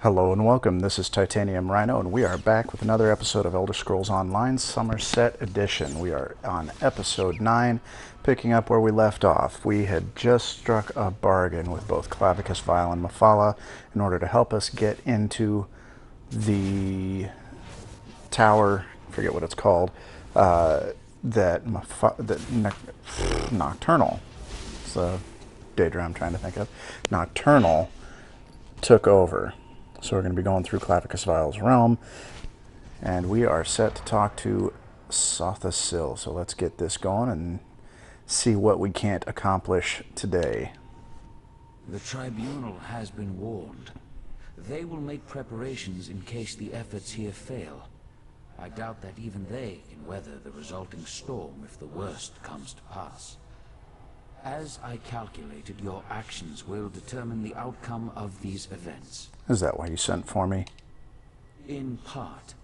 Hello and welcome, this is Titanium Rhyno, and we are back with another episode of Elder Scrolls Online Summerset Edition. We are on episode 9, picking up where we left off. We had just struck a bargain with both Clavicus Vile and Mephala in order to help us get into the tower, I forget what it's called, Nocturnal, it's the daydream I'm trying to think of, Nocturnal took over. So we're going to be going through Clavicus Vile's realm, and we are set to talk to Sothasil. So let's get this going and see what we can't accomplish today. The tribunal has been warned. They will make preparations in case the efforts here fail. I doubt that even they can weather the resulting storm if the worst comes to pass. As I calculated, your actions will determine the outcome of these events. Is that why you sent for me? In part.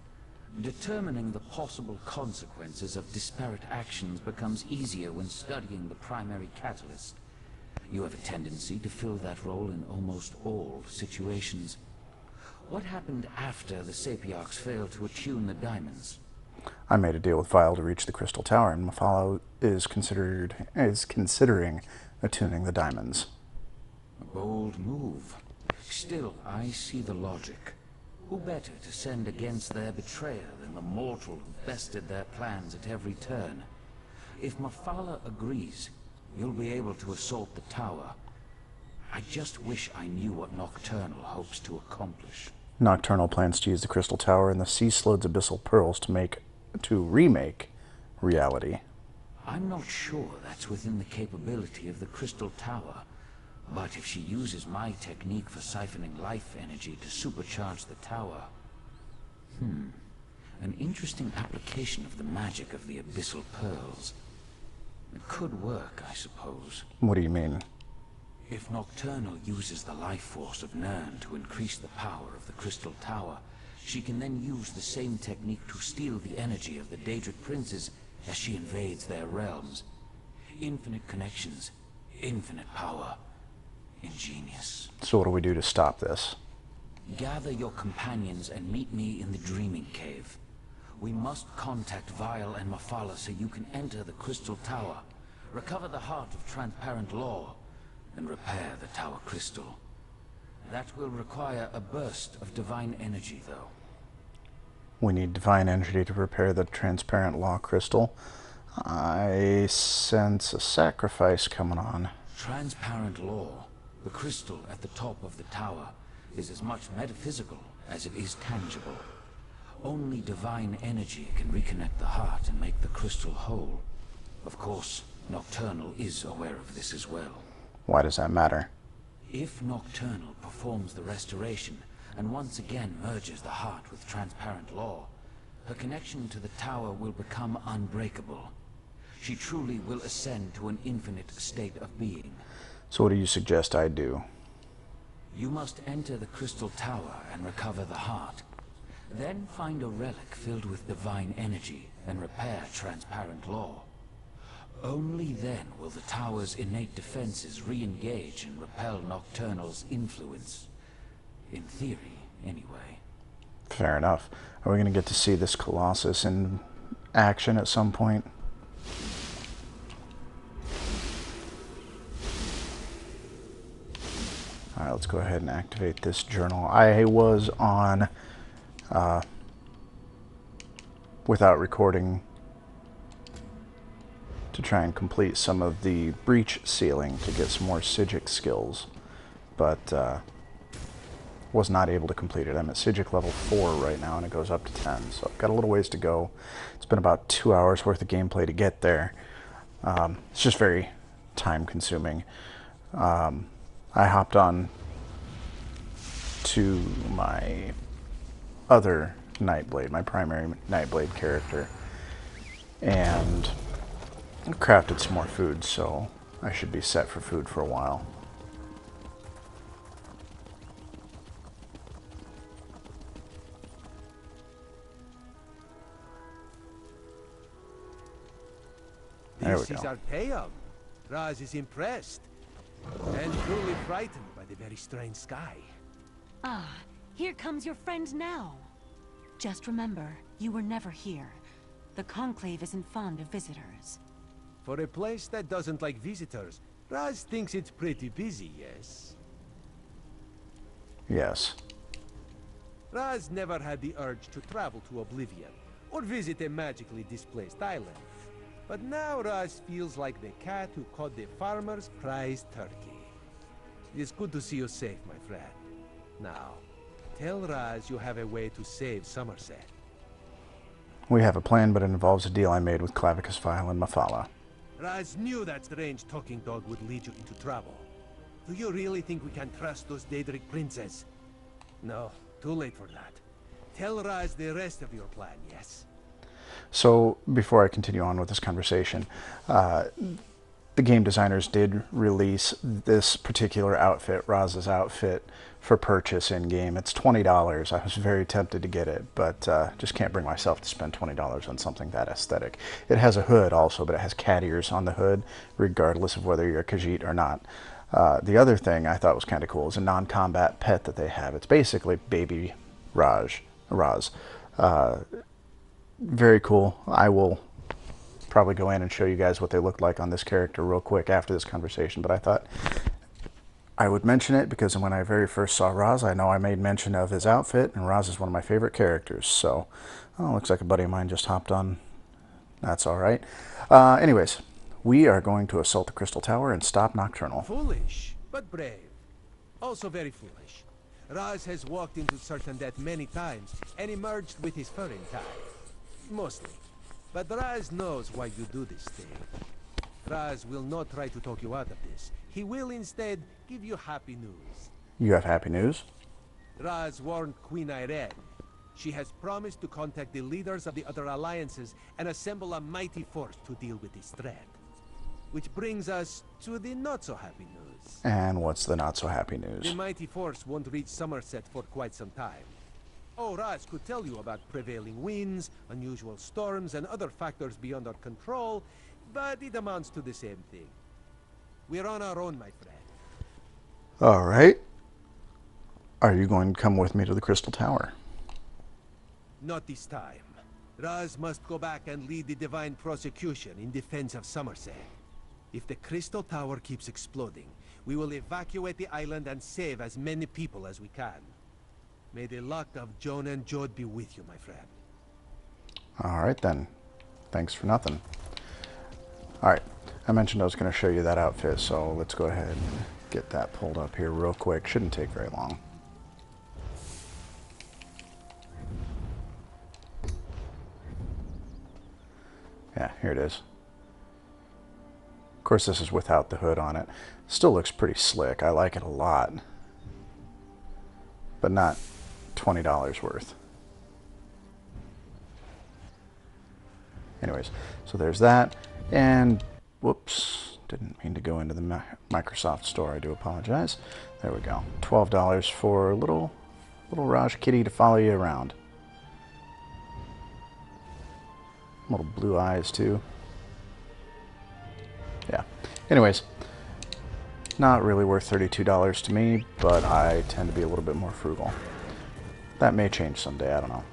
Determining the possible consequences of disparate actions becomes easier when studying the primary catalyst. You have a tendency to fill that role in almost all situations. What happened after the Sapiarchs failed to attune the diamonds? I made a deal with Vile to reach the Crystal Tower, and Mephala is considering attuning the diamonds. A bold move. Still, I see the logic. Who better to send against their betrayer than the mortal who bested their plans at every turn? If Mephala agrees, you'll be able to assault the tower. I just wish I knew what Nocturnal hopes to accomplish. Nocturnal plans to use the Crystal Tower and the Sea Slud's abyssal pearls to remake reality. I'm not sure that's within the capability of the Crystal Tower, but if she uses my technique for siphoning life energy to supercharge the tower... An interesting application of the magic of the abyssal pearls. It could work, I suppose. What do you mean? If Nocturnal uses the life force of Nirn to increase the power of the Crystal Tower, she can then use the same technique to steal the energy of the Daedric princes as she invades their realms. Infinite connections, infinite power. Ingenious. So what do we do to stop this? Gather your companions and meet me in the Dreaming Cave. We must contact Vile and Mephala so you can enter the Crystal Tower, recover the Heart of Transparent Law, and repair the Tower Crystal. That will require a burst of divine energy, though. We need divine energy to repair the Transparent Law Crystal. I sense a sacrifice coming on. Transparent Law, the crystal at the top of the tower, is as much metaphysical as it is tangible. Only divine energy can reconnect the heart and make the crystal whole. Of course, Nocturnal is aware of this as well. Why does that matter? If Nocturnal performs the restoration and once again merges the heart with Transparent Law, her connection to the tower will become unbreakable. She truly will ascend to an infinite state of being. So what do you suggest I do? You must enter the Crystal Tower and recover the heart. Then find a relic filled with divine energy and repair Transparent Law. Only then will the tower's innate defenses re-engage and repel Nocturnal's influence. In theory, anyway. Fair enough. Are we going to get to see this Colossus in action at some point? Alright, let's go ahead and activate this journal. I was on, without recording, to try and complete some of the breach sealing to get some more Psijic skills, but was not able to complete it. I'm at Psijic level 4 right now, and it goes up to 10, so I've got a little ways to go. It's been about 2 hours worth of gameplay to get there. It's just very time consuming. I hopped on to my other Nightblade, my primary Nightblade character, and crafted some more food, so I should be set for food for a while. There we This is go. our payout. Raz is impressed and truly frightened by the very strange sky. Ah, Here comes your friend now. Just remember, you were never here. The Conclave isn't fond of visitors. For a place that doesn't like visitors, Raz thinks it's pretty busy, yes? Yes. Raz never had the urge to travel to Oblivion, or visit a magically displaced island. But now Raz feels like the cat who caught the farmer's prized turkey. It's good to see you safe, my friend. Now, tell Raz you have a way to save Summerset. We have a plan, but it involves a deal I made with Clavicus Vile and Mafala. Raz knew that strange talking dog would lead you into trouble. Do you really think we can trust those Daedric princes? No, too late for that. Tell Raz the rest of your plan, yes? So, before I continue on with this conversation, the game designers did release this particular outfit, Raz's outfit, for purchase in-game. It's $20. I was very tempted to get it, but just can't bring myself to spend $20 on something that aesthetic. It has a hood also, but it has cat ears on the hood, regardless of whether you're a Khajiit or not. The other thing I thought was kind of cool is a non-combat pet that they have. It's basically baby Raz. Very cool. I will probably go in and show you guys what they look like on this character real quick after this conversation, but I thought I would mention it because when I very first saw Raz, I know I made mention of his outfit, and Raz is one of my favorite characters. So, looks like a buddy of mine just hopped on. That's all right. Anyways, we are going to assault the Crystal Tower and stop Nocturnal. Foolish, but brave. Also very foolish. Raz has walked into certain death many times and emerged with his fur intact. Mostly. But Raz knows why you do this thing. Raz will not try to talk you out of this. He will instead give you happy news. You have happy news? Raz warned Queen Irene. She has promised to contact the leaders of the other alliances and assemble a mighty force to deal with this threat. Which brings us to the not-so-happy news. And what's the not-so-happy news? The mighty force won't reach Summerset for quite some time. Oh, Raz could tell you about prevailing winds, unusual storms, and other factors beyond our control, but it amounts to the same thing. We're on our own, my friend. All right. Are you going to come with me to the Crystal Tower? Not this time. Raz must go back and lead the divine prosecution in defense of Summerset. If the Crystal Tower keeps exploding, we will evacuate the island and save as many people as we can. May the luck of Joan and Jode be with you, my friend. All right, then. Thanks for nothing. All right. I mentioned I was going to show you that outfit, so let's go ahead and get that pulled up here real quick. Shouldn't take very long. Yeah, here it is. Of course, this is without the hood on it. Still looks pretty slick. I like it a lot. But not $20 worth. Anyways, so there's that. And, whoops, didn't mean to go into the Microsoft store. I do apologize. There we go. $12 for a little Raj kitty to follow you around. Little blue eyes, too. Yeah. Anyways, not really worth $32 to me, but I tend to be a little bit more frugal. That may change someday, I don't know.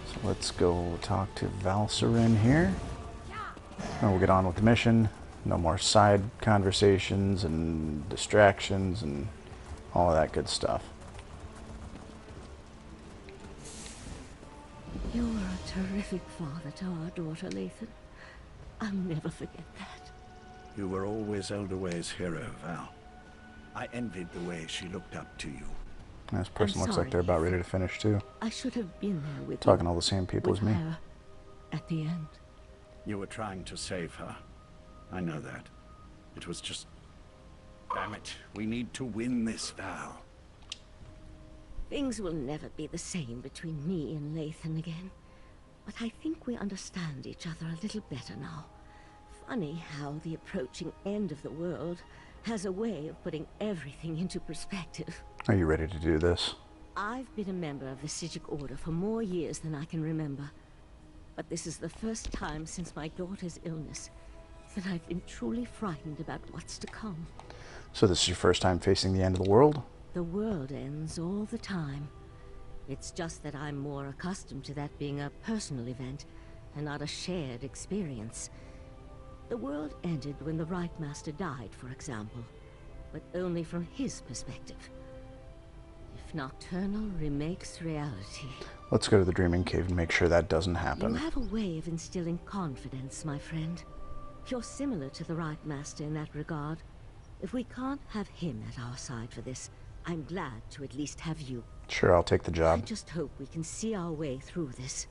So let's go talk to Valsarin here. And we'll get on with the mission. No more side conversations and distractions and all of that good stuff. You're a terrific father to our daughter, Lathan. I'll never forget that. You were always Elderway's hero, Val. I envied the way she looked up to you. This person looks like sorry. they're about ready to finish too. I should have been there with Talking you, all the same people with as me. her at the end. You were trying to save her. I know that. It was just... Damn it. We need to win this, Val. Things will never be the same between me and Lathan again. But I think we understand each other a little better now. Funny how the approaching end of the world has a way of putting everything into perspective. Are you ready to do this? I've been a member of the Sijic Order for more years than I can remember. But this is the first time since my daughter's illness that I've been truly frightened about what's to come. So this is your first time facing the end of the world? The world ends all the time. It's just that I'm more accustomed to that being a personal event, and not a shared experience. The world ended when the Right Master died, for example, but only from his perspective. If Nocturnal remakes reality... Let's go to the Dreaming Cave and make sure that doesn't happen. You have a way of instilling confidence, my friend. You're similar to the Right Master in that regard. If we can't have him at our side for this, I'm glad to at least have you. Sure, I'll take the I job. just hope we can see our way through this.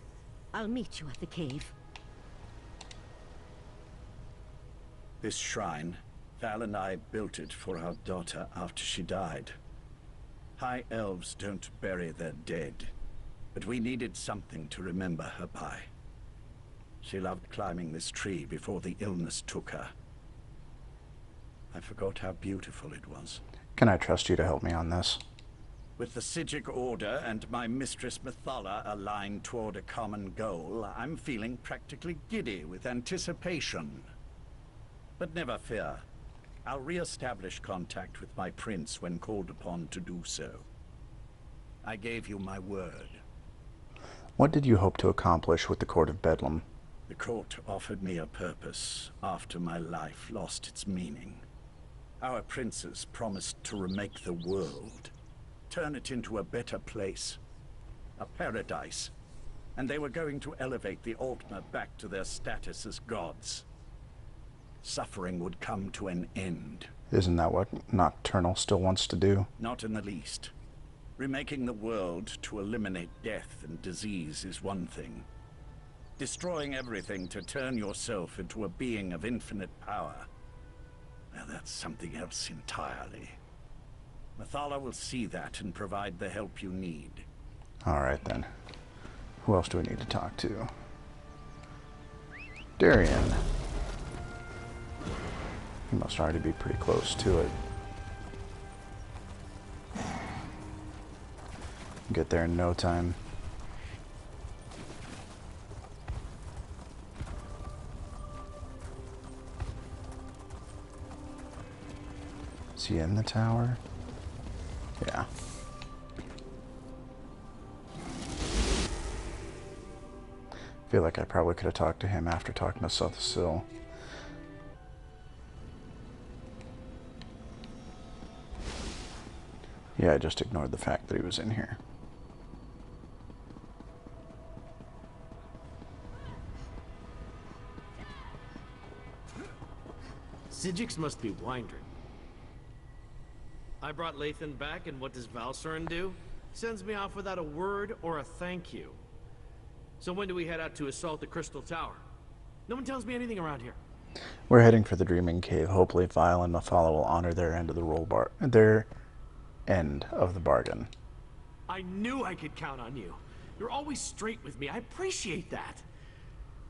I'll meet you at the cave. This shrine, Val and I built it for our daughter after she died. High elves don't bury their dead, but we needed something to remember her by. She loved climbing this tree before the illness took her. I forgot how beautiful it was. Can I trust you to help me on this? With the Psijic Order and my mistress Methala aligned toward a common goal, I'm feeling practically giddy with anticipation. But never fear. I'll re-establish contact with my prince when called upon to do so. I gave you my word. What did you hope to accomplish with the Court of Bedlam? The court offered me a purpose after my life lost its meaning. Our princes promised to remake the world, turn it into a better place, a paradise, and they were going to elevate the Altmer back to their status as gods. Suffering would come to an end. Isn't that what Nocturnal still wants to do? Not in the least. Remaking the world to eliminate death and disease is one thing. Destroying everything to turn yourself into a being of infinite power, well, that's something else entirely. Methala will see that and provide the help you need. Alright then. Who else do we need to talk to? Darian. He must already be pretty close to it. Get there in no time. Is he in the tower? Yeah. I feel like I probably could have talked to him after talking to Seth Sill. Yeah, I just ignored the fact that he was in here. Psijics must be windering. I brought Lathan back, and what does Valcern do? Sends me off without a word or a thank you. So when do we head out to assault the Crystal Tower? No one tells me anything around here. We're heading for the Dreaming Cave. Hopefully Vile and Methala will honor their end of the end of the bargain. I knew I could count on you. You're always straight with me. I appreciate that.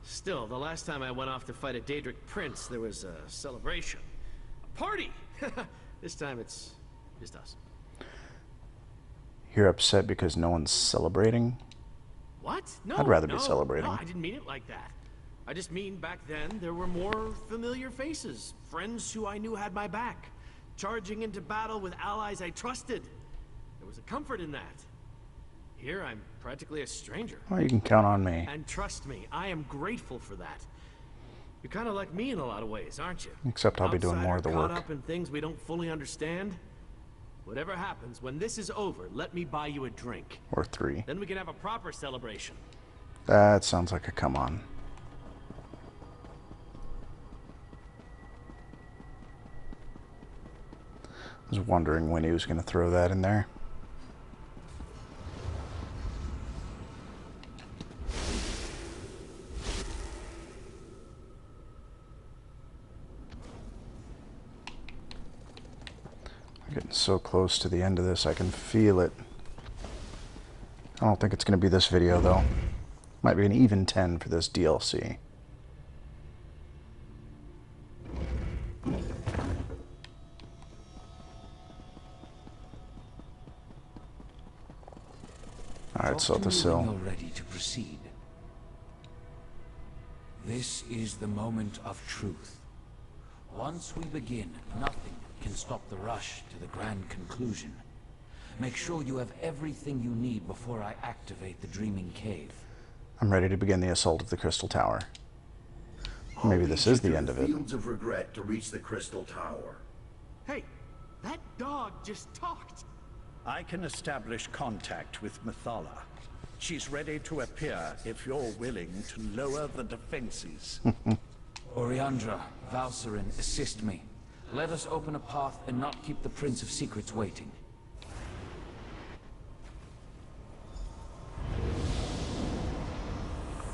Still, the last time I went off to fight a Daedric prince, there was a celebration. A party! This time it's just us. You're upset because no one's celebrating? What? No, I'd rather be celebrating. No, I didn't mean it like that. I just mean back then there were more familiar faces. Friends who I knew had my back. Charging into battle with allies I trusted. There was a comfort in that. Here I'm practically a stranger. Well, you can count on me. And trust me, I am grateful for that. You're kind of like me in a lot of ways, aren't you? Except I'll be doing more of the work. Caught up in things we don't fully understand. Whatever happens, when this is over, let me buy you a drink. Or 3. Then we can have a proper celebration. That sounds like a come on. I was wondering when he was going to throw that in there. I'm getting so close to the end of this, I can feel it. I don't think it's going to be this video, though. Might be an even 10 for this DLC. Alright, so the sill. When you're ready to proceed. This is the moment of truth. Once we begin, nothing can stop the rush to the grand conclusion. Make sure you have everything you need before I activate the Dreaming Cave. I'm ready to begin the assault of the Crystal Tower. Maybe this is the end of it. Fields of regret to reach the Crystal Tower. Hey, that dog just talked. I can establish contact with Methala. She's ready to appear if you're willing to lower the defenses. Oriandra, Valsarin, assist me. Let us open a path and not keep the Prince of Secrets waiting.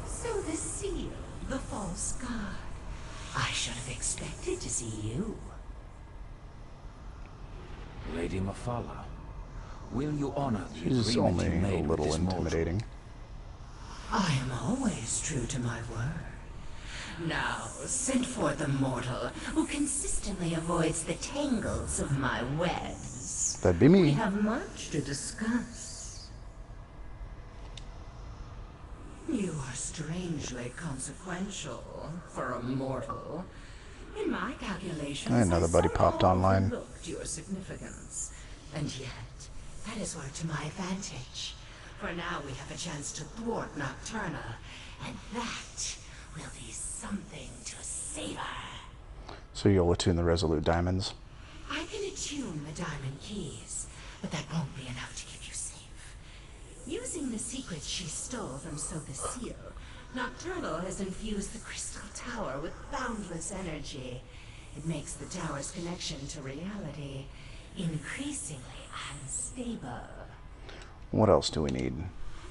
So the seal, the false god. I should have expected to see you. Lady Methala, will you honor the She's agreement only you a made with little this mortal? intimidating. I am always true to my word. Now, send forth the mortal who consistently avoids the tangles of my webs. That'd be We me. have much to discuss. You are strangely consequential for a mortal. In my calculations, Another buddy popped somehow online. overlooked your significance. And yet, that is worked to my advantage. For now we have a chance to thwart Nocturnal, and that will be something to savor. So you'll attune the Resolute Diamonds. I can attune the diamond keys, but that won't be enough to keep you safe. Using the secrets she stole from the Seal, Nocturnal has infused the Crystal Tower with boundless energy. It makes the tower's connection to reality increasingly unstable. What else do we need?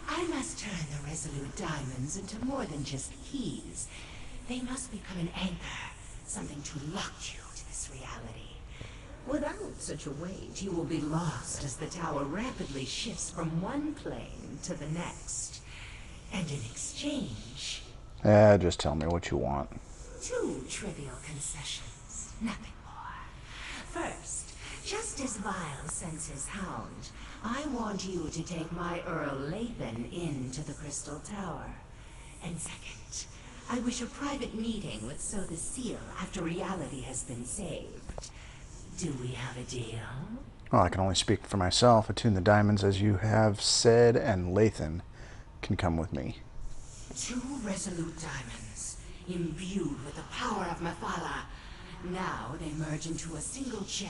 I must turn the Resolute Diamonds into more than just keys. They must become an anchor, something to lock you to this reality. Without such a weight, you will be lost as the tower rapidly shifts from one plane to the next. And in exchange, Just tell me what you want. 2 trivial concessions, nothing more. First, just as Vile sends his hound, I want you to take my Earl Lathan into the Crystal Tower. And second, I wish a private meeting with the Seal after reality has been saved. Do we have a deal? Well, I can only speak for myself. Attune the diamonds as you have said, and Lathan can come with me. 2 Resolute Diamonds, imbued with the power of Methala. Now they merge into a single gem.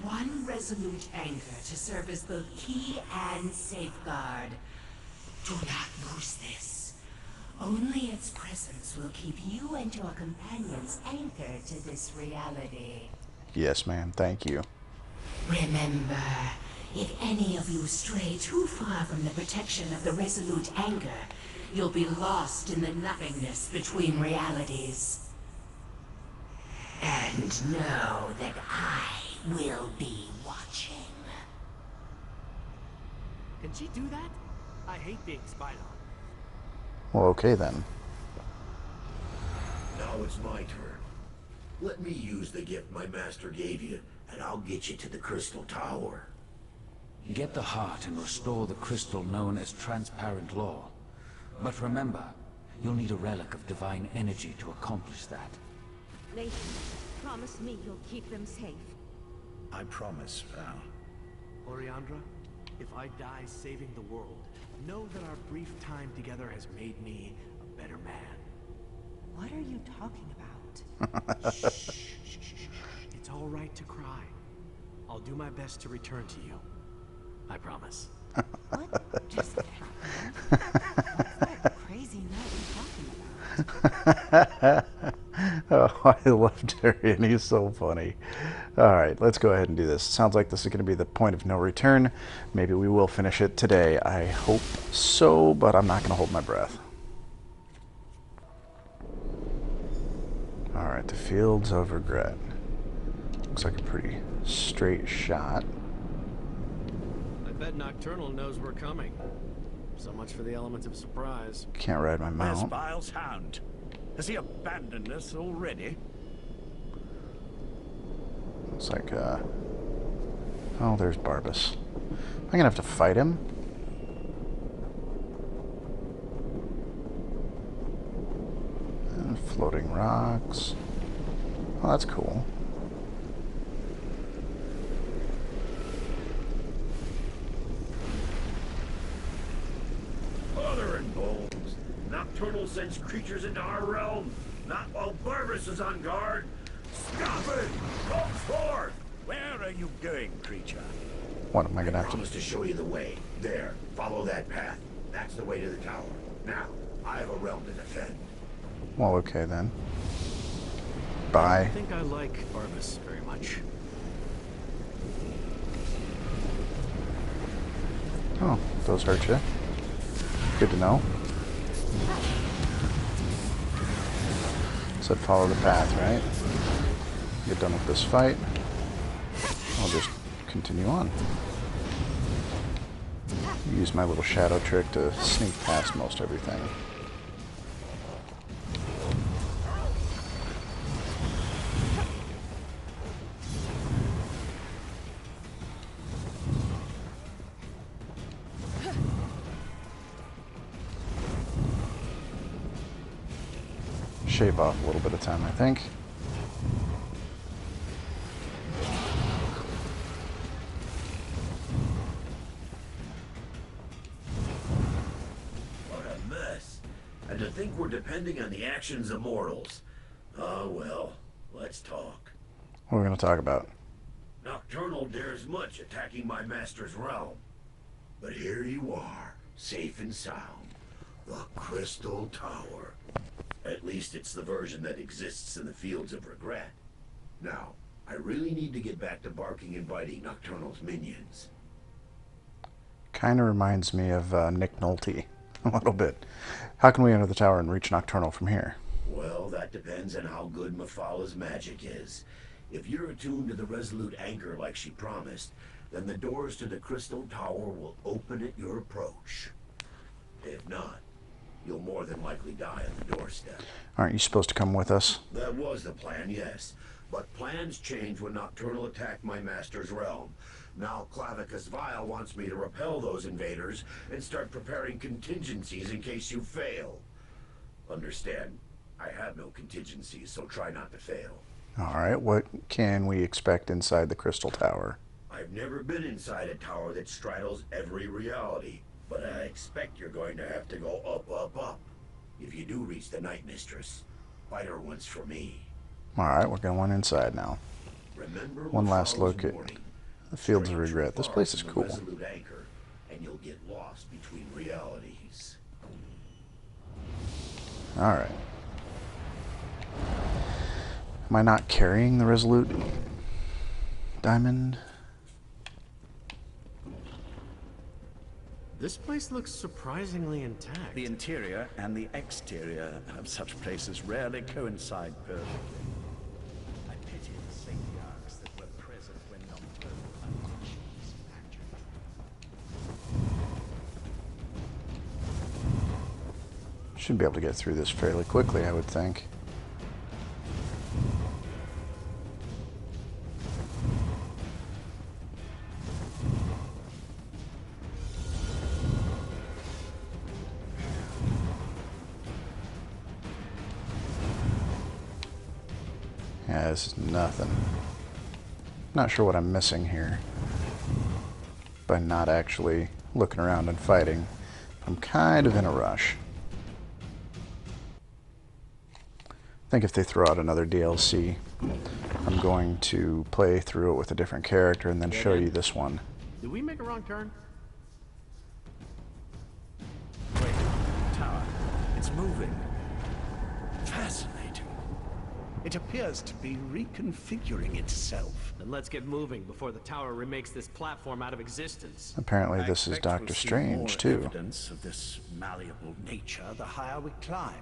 1 Resolute anchor to serve as both key and safeguard. Do not lose this. Only its presence will keep you and your companions anchored to this reality. Yes, ma'am. Thank you. Remember, if any of you stray too far from the protection of the Resolute anchor, you'll be lost in the nothingness between realities. And know that I will be watching. Can she do that? I hate being spied on. Well, okay then. Now it's my turn. Let me use the gift my master gave you, and I'll get you to the Crystal Tower. Get the heart and restore the crystal known as transparent law. But remember, you'll need a relic of divine energy to accomplish that. Nathan, promise me you'll keep them safe. I promise, Val. Oriandra, if I die saving the world, know that our brief time together has made me a better man. What are you talking about? Shh. It's all right to cry. I'll do my best to return to you. I promise. What just happened? What's that crazy nut you're talking about? Oh, I love Darian. He's so funny. All right, let's go ahead and do this. Sounds like this is going to be the point of no return. Maybe we will finish it today. I hope so, but I'm not going to hold my breath. All right, the Fields of Regret. Looks like a pretty straight shot. I bet Nocturnal knows we're coming. So much for the element of surprise. Can't ride my Where's mount. Vile's hound? Has he abandoned us already? Looks like, oh, there's Barbas. Am I going to have to fight him? Floating rocks. Oh, that's cool. Mother and bones. Nocturnal sends creatures into our realm. Not while Barbarous is on guard. Stop it! Come forth! Where are you going, creature? What am I gonna have Promise to show you the way. There, follow that path. That's the way to the tower. Now, I have a realm to defend. Well, okay then. I Bye. think I like Arbus very much. Oh, those hurt you. Good to know. Said follow the path, right? Get done with this fight. I'll just continue on. Use my little shadow trick to sneak past most everything. Shave off a little bit of time, I think. What a mess. And to think we're depending on the actions of mortals. Oh well, let's talk. What are we going to talk about? Nocturnal dares much attacking my master's realm. But here you are, safe and sound. The Crystal Tower. At least it's the version that exists in the Fields of Regret. Now, I really need to get back to barking and biting Nocturnal's minions. Kind of reminds me of Nick Nolte a little bit. How can we enter the tower and reach Nocturnal from here? Well, that depends on how good Mephila's magic is. If you're attuned to the Resolute Anchor like she promised, then the doors to the Crystal Tower will open at your approach. If not, you'll more than likely die on the doorstep. Aren't you supposed to come with us? That was the plan, yes. But plans change when Nocturnal attacked my master's realm. Now Clavicus Vile wants me to repel those invaders and start preparing contingencies in case you fail. Understand, I have no contingencies, so try not to fail. Alright, what can we expect inside the Crystal Tower? I've never been inside a tower that straddles every reality, but I expect you're going to have to go up, up, up. If you do reach the Night Mistress, fight her once for me. Alright, we're going inside now. Remember One last Mephila's look at warning. the Fields of Stray too Regret. This far place is from the cool. Resolute Anchor, and you'll get lost between realities. Alright. Am I not carrying the Resolute Diamond? This place looks surprisingly intact. The interior and the exterior of such places rarely coincide perfectly. I pity the Sapiarchs that were present when Nocturnal unleashed his magic. Should be able to get through this fairly quickly, I would think. Yeah, this is nothing. Not sure what I'm missing here by not actually looking around and fighting. I'm kind of in a rush. I think if they throw out another DLC, I'm going to play through it with a different character and then show you this one. Did we make a wrong turn? Wait, tower. It's moving. Fascinating. It appears to be reconfiguring itself. Then let's get moving before the tower remakes this platform out of existence. Apparently I this is expect we'll Doctor see Strange more too. Evidence of this malleable nature the higher we climb.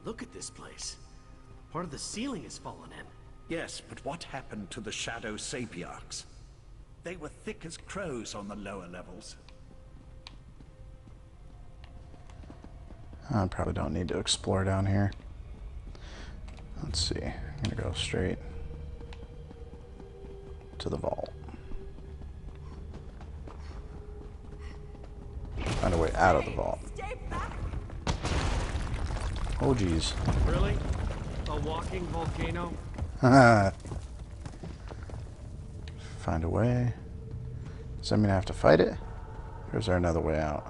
Look at this place. Part of the ceiling has fallen in. Yes, but what happened to the Shadow Sapiarchs? They were thick as crows on the lower levels. I probably don't need to explore down here. Let's see. I'm gonna go straight to the vault. Find a way out of the vault. Oh geez. Really? A walking volcano? Find a way. Does that mean I have to fight it? Or is there another way out?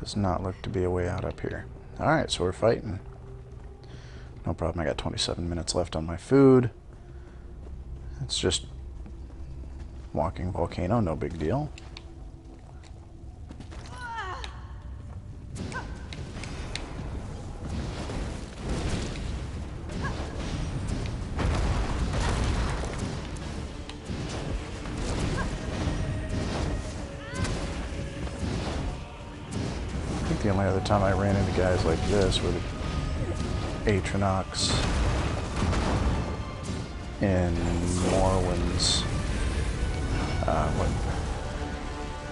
Does not look to be a way out up here. Alright, so we're fighting. No problem, I got 27 minutes left on my food. It's just walking volcano, no big deal. I think the only other time I ran into guys like this were the Atronox in Morrowind's.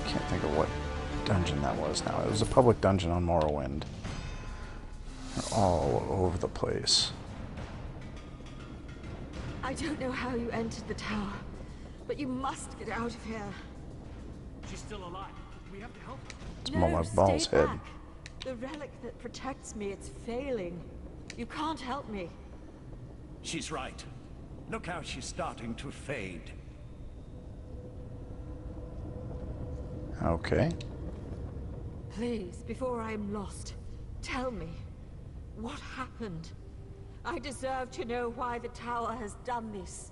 Can't think of what dungeon that was now. It was a public dungeon on Morrowind. They're all over the place. I don't know how you entered the tower, but you must get out of here. She's still alive. We have to help her. It's Molag Bal's stay head. back. The relic that protects me, it's failing. You can't help me. She's right. Look how she's starting to fade. Okay. Please, before I am lost, tell me, what happened? I deserve to know why the tower has done this.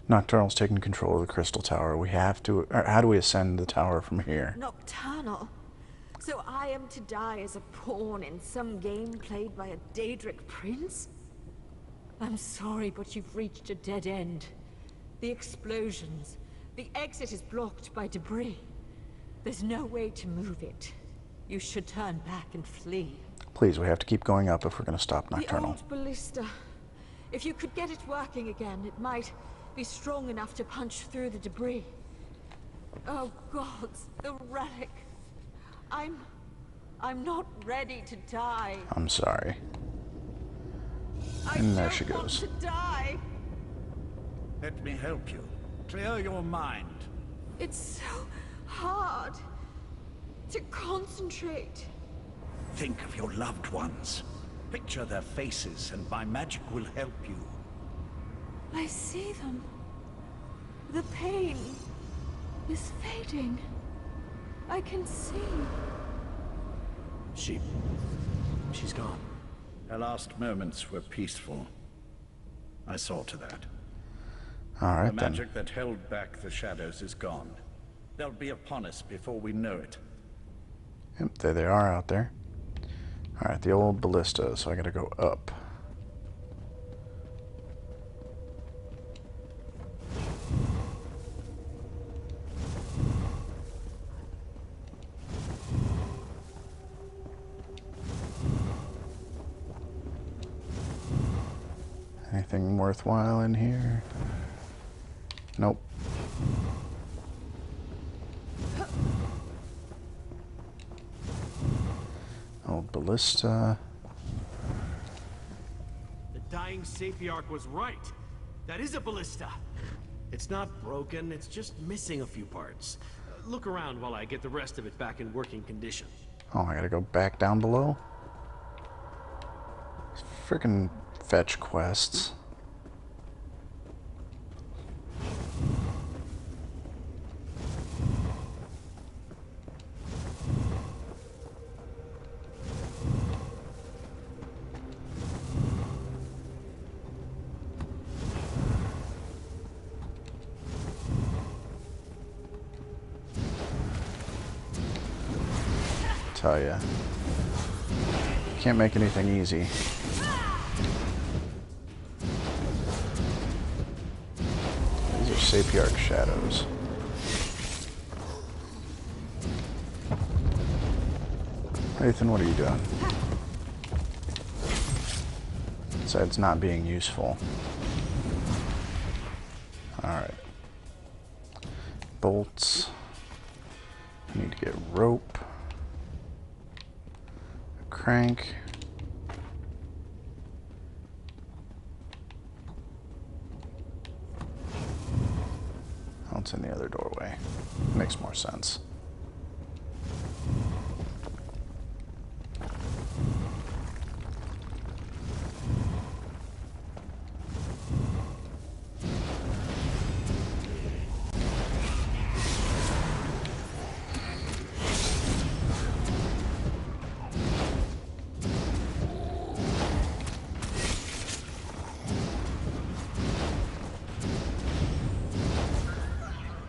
Nocturnal's taken control of the Crystal Tower. We have to... how do we ascend the tower from here? Nocturnal? So I am to die as a pawn in some game played by a Daedric prince? I'm sorry, but you've reached a dead end. The explosions. The exit is blocked by debris. There's no way to move it. You should turn back and flee. Please, we have to keep going up if we're going to stop Nocturnal. The old ballista. If you could get it working again, it might be strong enough to punch through the debris. Oh gods, the relic. I'm not ready to die. I'm sorry. I And there don't she want goes. to die. Let me help you. Clear your mind. It's so hard to concentrate. Think of your loved ones. Picture their faces, and my magic will help you. I see them. The pain is fading. I can see. She's gone. Her last moments were peaceful. I saw to that. All right, The then. magic that held back the shadows is gone. They'll be upon us before we know it. Yep, there they are out there. All right, the old ballista, so I got to go up. Anything worthwhile in here? Nope. Old ballista. The dying Sapiarch was right. That is a ballista. It's not broken, it's just missing a few parts. Look around while I get the rest of it back in working condition. Oh, I gotta go back down below? Frickin' fetch quests. Tell ya. Can't make anything easy. These are Sapiarch shadows. Nathan, what are you doing? Besides not being useful. Alright. Bolts. Need to get rope. A crank. Oh, it's in the other doorway. Makes more sense.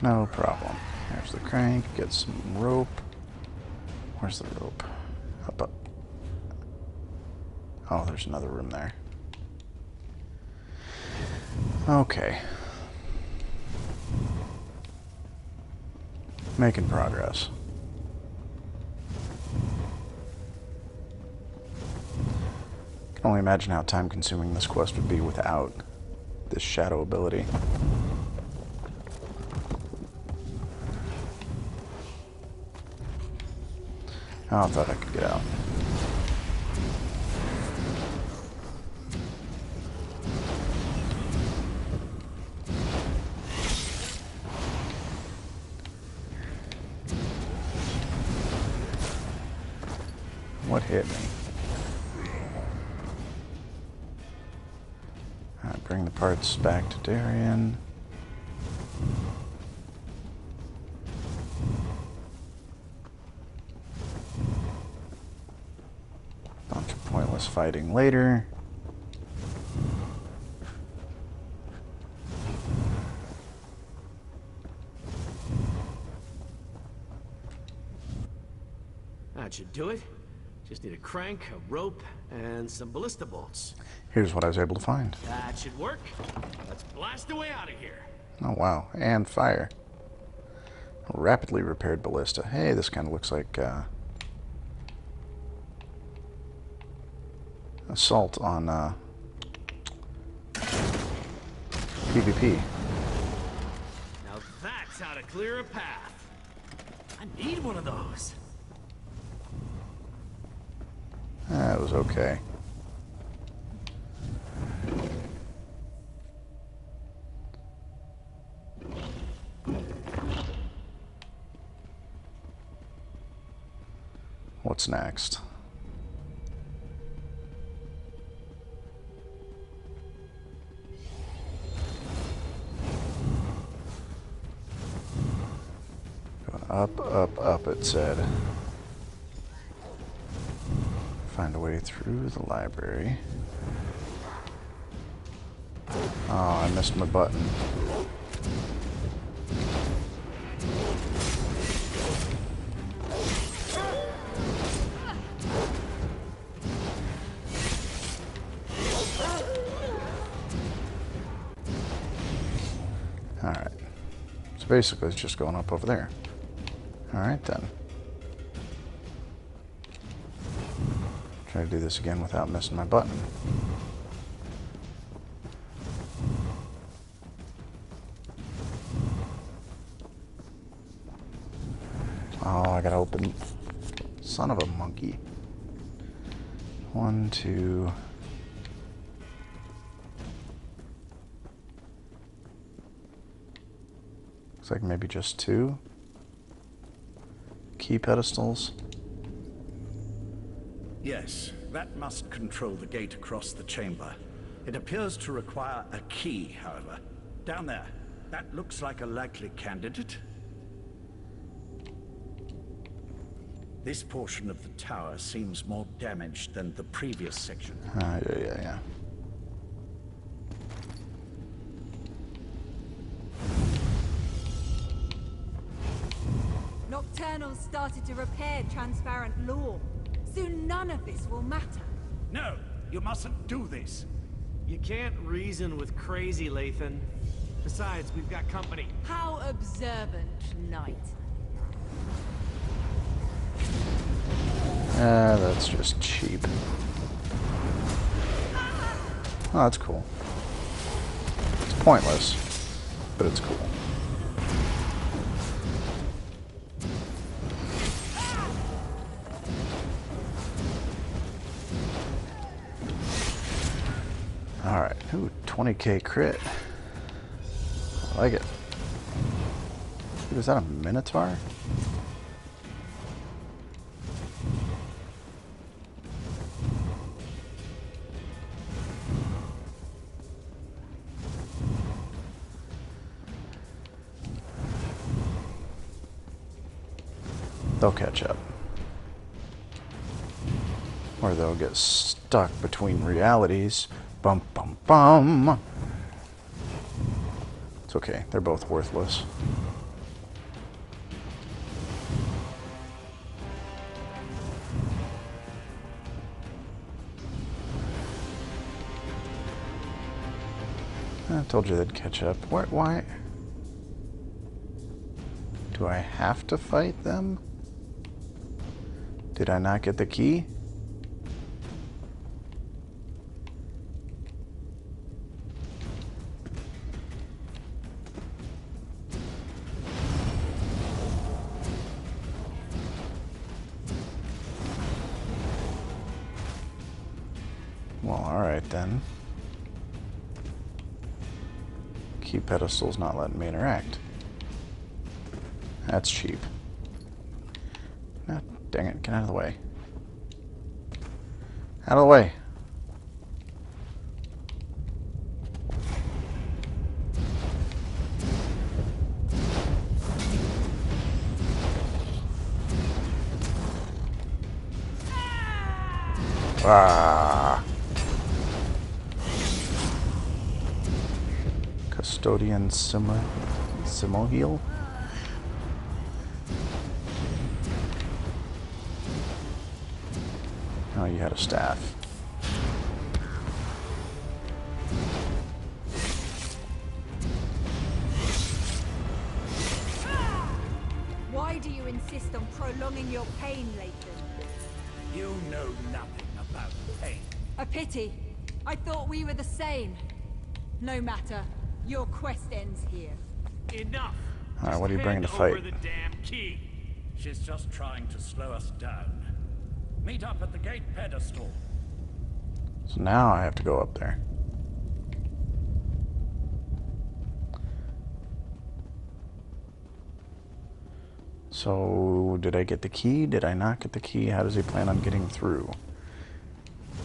No problem. There's the crank. Get some rope. Where's the rope? Up. Oh, there's another room there. Okay. Making progress. Can only imagine how time-consuming this quest would be without this shadow ability. Oh, I thought I could get out. What hit me? Alright, bring the parts back to Darien. Bunch of pointless fighting later. That should do it. Just need a crank, a rope, and some ballista bolts. Here's what I was able to find. That should work. Let's blast away out of here. Oh wow, and fire. A rapidly repaired ballista. Hey, this kind of looks like assault on PvP. Now that's how to clear a path. I need one of those. That was okay. What's next? Going up, up, up, it said. Find a way through the library. Oh, I missed my button. Alright. So basically it's just going up over there. Alright then. Try to do this again without missing my button. Oh, I gotta open. Son of a monkey. 1, 2. Looks like maybe just 2 key pedestals. Yes, that must control the gate across the chamber. It appears to require a key, however. Down there. That looks like a likely candidate. This portion of the tower seems more damaged than the previous section. Yeah. Nocturnal started to repair transparent law. Soon none of this will matter. No, you mustn't do this. You can't reason with crazy, Lathan. Besides, we've got company. How observant, Knight. That's just cheap. Oh, that's cool. It's pointless. but it's cool. Alright, ooh, 20k crit. I like it. Dude, is that a Minotaur? They'll catch up. Or they'll get stuck between realities. Bum bum bum. It's okay, they're both worthless. I told you they'd catch up. Why? Do I have to fight them? Did I not get the key? Well, alright then. Key pedestal's not letting me interact. That's cheap. No, dang it, get out of the way. Out of the way. Ah. Custodian Simoheal? Oh, you had a staff. Why do you insist on prolonging your pain, Lathan? You know nothing about pain. A pity. I thought we were the same. No matter. Your quest ends here. Enough. Alright, what are you bringing to Hand fight? over the damn key. She's just trying to slow us down. Meet up at the gate pedestal. So now I have to go up there. So, did I get the key? Did I not get the key? How does he plan on getting through?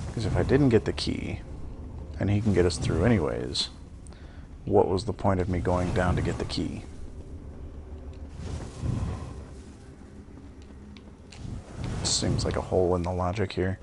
Because if I didn't get the key, and he can get us through anyways, what was the point of me going down to get the key? Seems like a hole in the logic here.